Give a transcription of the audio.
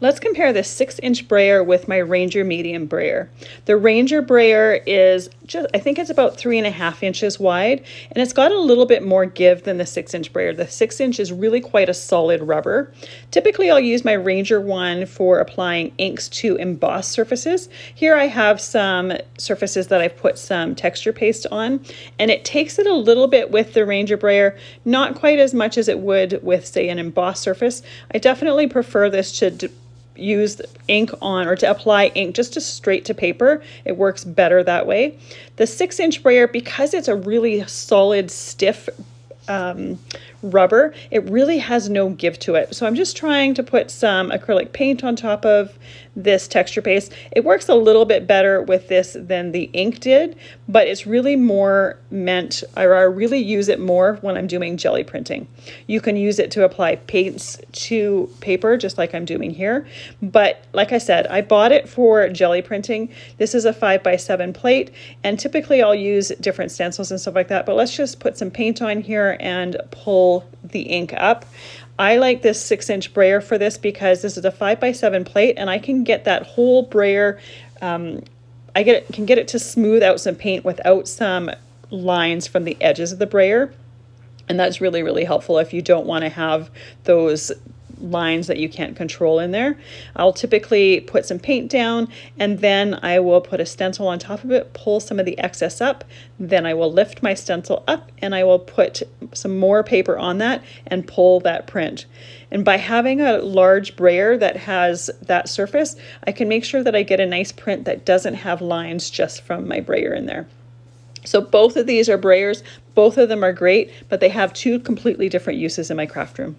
Let's compare this 6-inch brayer with my Ranger medium brayer. The Ranger brayer is just, I think it's about 3.5 inches wide, and it's got a little bit more give than the 6-inch brayer. The 6-inch is really quite a solid rubber. Typically I'll use my Ranger one for applying inks to embossed surfaces. Here I have some surfaces that I've put some texture paste on, and it takes it a little bit with the Ranger brayer, not quite as much as it would with, say, an embossed surface. I definitely prefer this to use ink on, or to apply ink just straight to paper. It works better that way. The 6-inch brayer, because it's a really solid, stiff rubber, it really has no give to it. So I'm just trying to put some acrylic paint on top of this texture paste. It works a little bit better with this than the ink did, but it's really more meant, or I really use it more when I'm doing jelly printing. You can use it to apply paints to paper, just like I'm doing here. But like I said, I bought it for jelly printing. This is a 5x7 plate, and typically I'll use different stencils and stuff like that, but let's just put some paint on here and pull the ink up. I like this 6-inch brayer for this because this is a 5x7 plate, and I can get that whole brayer, can get it to smooth out some paint without some lines from the edges of the brayer. And that's really, really helpful if you don't want to have those lines that you can't control in there. I'll typically put some paint down, and then I will put a stencil on top of it, pull some of the excess up, then I will lift my stencil up and I will put some more paper on that and pull that print. And by having a large brayer that has that surface, I can make sure that I get a nice print that doesn't have lines just from my brayer in there. So both of these are brayers, both of them are great, but they have two completely different uses in my craft room.